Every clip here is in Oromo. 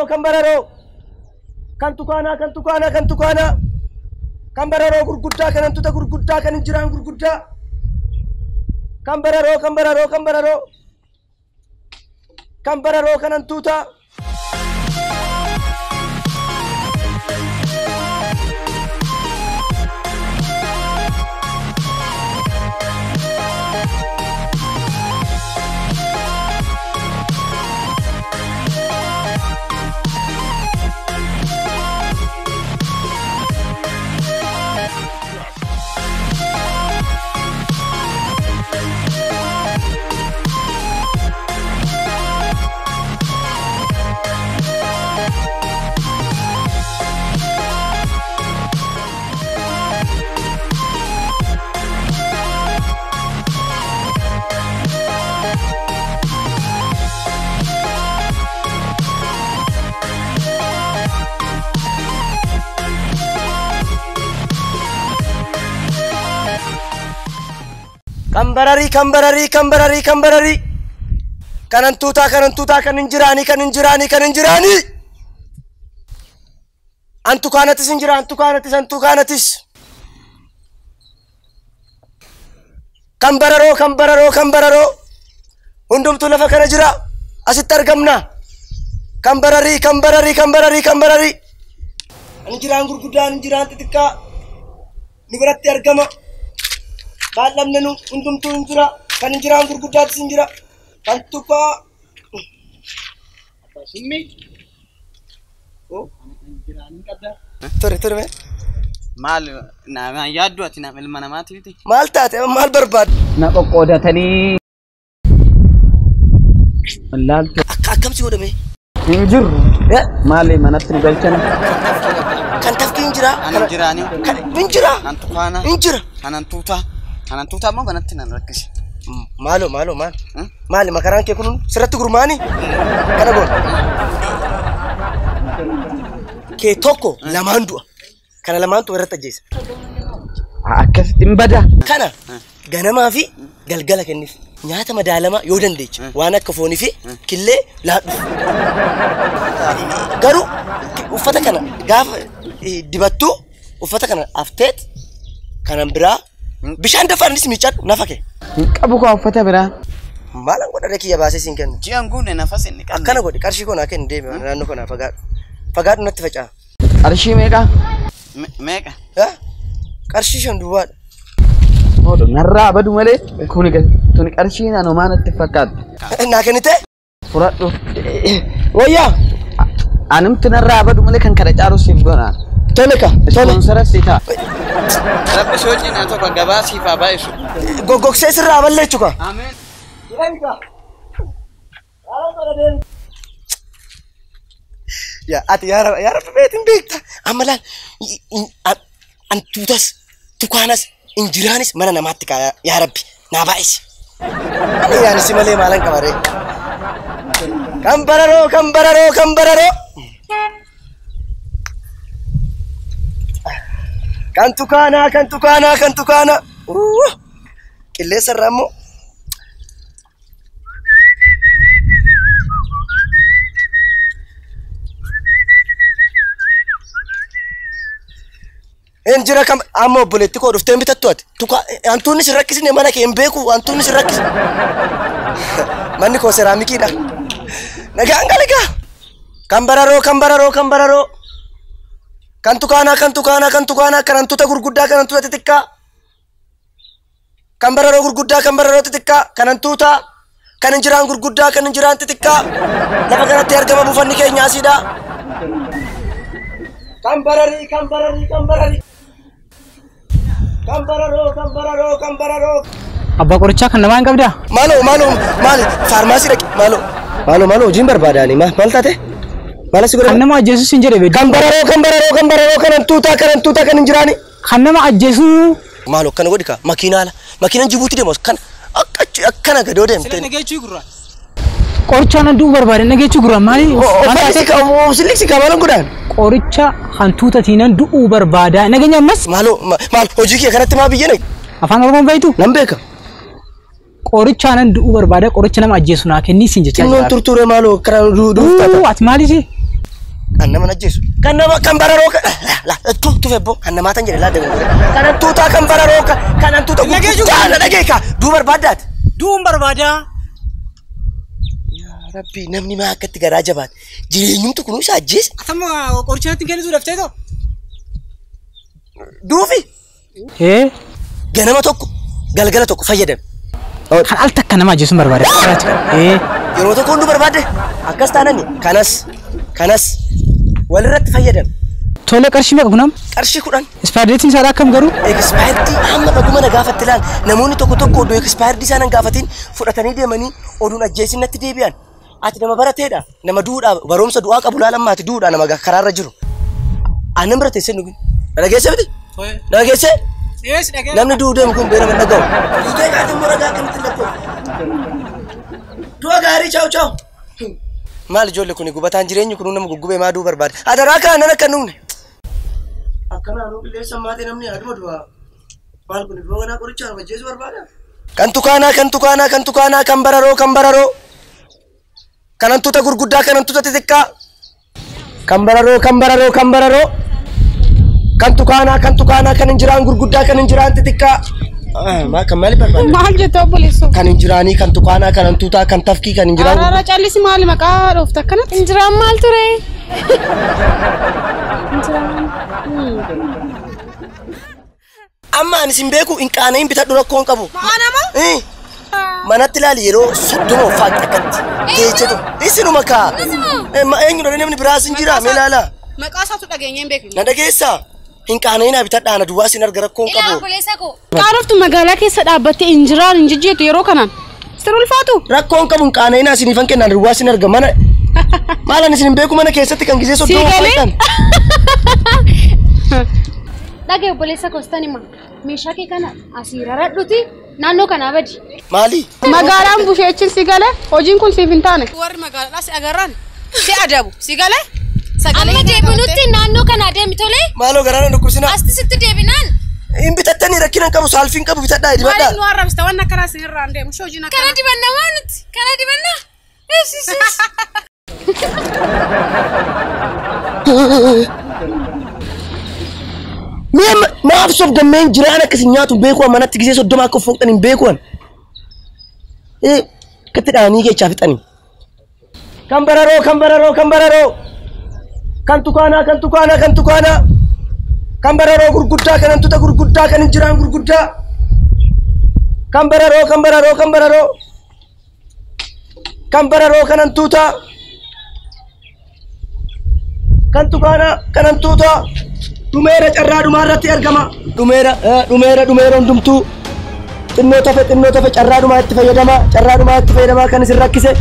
Kambararo kantukana kambararo gurguddaa kanantuta gurguddaa kan jiran gurguddaa kambararo kanantuta kambarari kanantuta kan injirani antukanatis injira antukanatis kambararo hundumtu lafa kana jira asitti argamna kambarari injiraan gurguddaan injiraan xixiqqaa ni biratti argama Balam nenu undum tu injira kan injiraan gurguddaa injira kan tuka apa summi oh injiraan kadda tore me mal na yaaddu ati na ilma namaati ti mal taate mal barbaad na qoqqoodatanii wallaaltu akkam si godhame injiru maali manatti galchana kan tafki injira injiraani kan injira antukana injira anantuta amma banatti nan rakkisi maalo maali makaraan kee kun sirratti gurmaani kana goon kee tokko lamaan du'a kana lamaantu irratti ajjeesa akkasitti bada kana ganamaa fi galgala kenniif nyaata madaalama yoo dandeecha waan akka foonii fi killee laadhu garuu uffata kana gaafa dibattu uffata kana afteet kanan biraa bishaan dafaanis miicadhu nafake qabu ko uffata biraa maalan godhare kiyya baasee siin kennu ji'an guune nafas inni qaba akkana godhi qarshii koo naa kenni deemi naannoo kana fagaadhu natti facaa qarshii meeqa qarshii 5 duwwaadha Odo narraa badu malee tuni qarshii naannomaa natti fakkaata naa kennite furadhu wayyaa anumti narraa badu malee kan kada caaru siif goona toleka sponsora sita rabbi soojii na tokko gabaa siif abaayisu gogogsee sirraa balleechu ka amen ya ati ya rabbi beetin beekta amalaan antuutas tukaanas injiraanis mana namaatti kaayaa yaa rabbi naa baay'isi ani yaanis malee maalan qabaree kambararoo kan tukaana qilleessa irraa immoo injira kam ammo obboleetti koo dhuftee bitattu ati antuunni si rakkisne mana kee hin beeku antuunni si rakkis manni koo seraamikiidha nagaan galagaa kambararoo kan tukaana kanantuta gurguddaa kanantuta xixiqqaa kambararoo gurguddaa kambararoo xixiqqaa kanantuta kan injiraan gurguddaa kan injiraan xixiqqaa lafa kanatti argama buufanni keenya asiidha. Kan bararii kan bararii kan bararii kan bararoo kan bararoo. Abbaa qorichaa kan namaa hin qabdaa? Maali faarmaasii dhaqi maalo hojiin barbaadaani maal taate? Maal si godhe? Kan nama ajjeesu sin jedhe beeku. Kan bararoo kan hantuutaa kan injiraani. Kan nama ajjeesu. Maalo kana godhi ka makiinaan Jibuuti deemu kan akkana gadoo deemte. Sila nageechuu gurra. Qorichaa nan du'uu barbaade nageechuu gurra maali? Siliksi ka maalan godhaan? Qoricha hantuutaatiin nan du'uu barbaada nageenya ammas. Maal hojii kee kanatti maa biyya naqi? Afaan Oromoon beektu? Nan beeka. Qoricha nan du'uu barbaada qoricha nama ajjeesu naa kennii sin jechaa jira. Innoon turture maaloo kana du'uuf taata. Ati maaliiti? Kan nama ajjeesu. Kan bararoo tufebbo kan namaatan jedhe laadda gurgure. Kan hantuutaa kan bararoo kan hantuuta gurguddaa na dhageeka. Du'uu barbaaddaati. Du'uun barbaadaa. Yaa Rabbi namni maa akkatti garaa jabaate. Jireenyumtu kun isa ajjeese. Atama qoricha natti kennitu daftee too. Duufi. Ganama tokko galgala tokko fayyadame. Kan al takka nama ajjeesuun barbaada. Yeroo tokko hunduu barbaadde akkas taanani kanas walirratti fayyadame. Tole qarshii meeqa kunam? Qarshii 10. Expire isaa akkam garuu? Expire amma dhuguma na gaafatti laal namoonni tokko odoo expire isaa nan gaafatiin fudhatanii deemanii oduun ajjeesin natti deebi'an. Ati nama barateedha nama duudhaa barumsa du'aa qabu laalammaati duudhaa nama karaarra jiru. Aannan bira teessee nuti. Dhageesse miti? Dhageesse? Yes, dhageesse. Namni duudheemu kun beera mana dhagahu. Duudhee kaatiin mura gaa kamitti lakkoo. Du'a gaarii chaawu. Maal ijoollee kuni gubataan jireenyi kun nama guggubee maa du'uu barbaade. Adaraa kaan nan akka nuune. Akkanaa nu qilleessa maatii namni aduma du'a. Maal kun iddoo kanaa qorichaa nama ajjeesuu barbaada? Kan tukaanaa kan bararoo. Kan hantuuta gurguddaa kan hantuuta xixiqqaa. Kan bararoo. Kan tukaanaa kan injiraan gurguddaa kan injiraan xixiqqaa. Kan maali barbaada? Maal jettee obboleessoo? Kan injiraanii kan tukaanaa kan hantuutaa kan tafkii kan injiraan. Araara callisi maali maqaa dhoofta akkanatti? Injiraan maal ture? Amma ani sin beeku hin qaana'in bitadhu rakkoon qabu. Maanamoo? Manatti ilaali yeroo 30 faaqi akkatti. Geejjetu. Isinuma kaa. Eenyudha namni biraas hin jira mee ilaala. Maqaa isaatu dhageenyee hin beeknu. Na dhageessaa? Hin qaana'inaa bitadhaa na duwwaa sin arga rakkoon qabu. Qaanoftu magaalaa keessa dhaabbattee injiraan hin jijjiirtu yeroo kanaan. Sin ulfaatu? Rakkoon qabu hin qaana'inaa sinifan kennaan duwwaa sin arga mana. Maalan isin beeku mana keessatti kan gisee 30 faaqan. Dhagee obboleessa kostanima meeshaa kee kana asii raradhuti naannoo kanaa badi. Maali? Magaalaan busheechin si galee hojiin kun siif hin taane. Warri magaalaadhaa si agarran si adabu si galee. Amma deebinutti naannoo kanaa deemi tolee. Maaloo garaana dhukkubsinaa. Asti sitti deebinaan. Hin bitattanii rakkinan qabu saalfiin qabu bitadhaa dibadhaa. Maali nu arrabsita waan akkanaa sin irraan deemu shoojin akkana. Kana dibanna waan nuti kana dibanna. Maaf sobdammeen jiraan akkasin nyaatu beekuun manatti gisee 30 akka foqxan hin beekuun. Katti dhaanii keechaa fixanii. Kan bararoo. Kan tukaanaa. Kan bararoo gurguddaa kan hantuuta gurguddaa kan injiraan gurguddaa. Kan bararoo. Kan hantuuta. Kan tukaanaa kan hantuuta. Dhumeera carraa dhumaarratti argama. Dhumeera hundumtuu. Xinnoo tafe carraa dhumaatti fayyadama kan isin rakkise.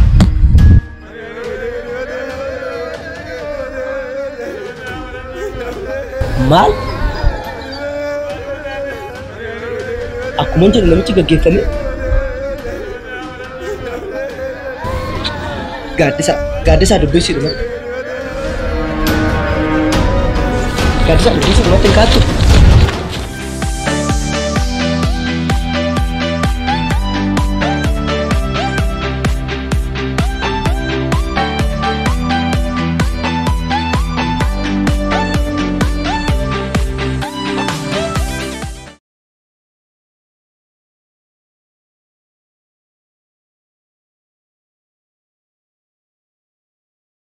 Maal? Akkuma jedhu namichi gaggeeffame. Gaaddisaa dubbisiidhuma. Gaaddisaa dubbisiidhumatti hin kaattu.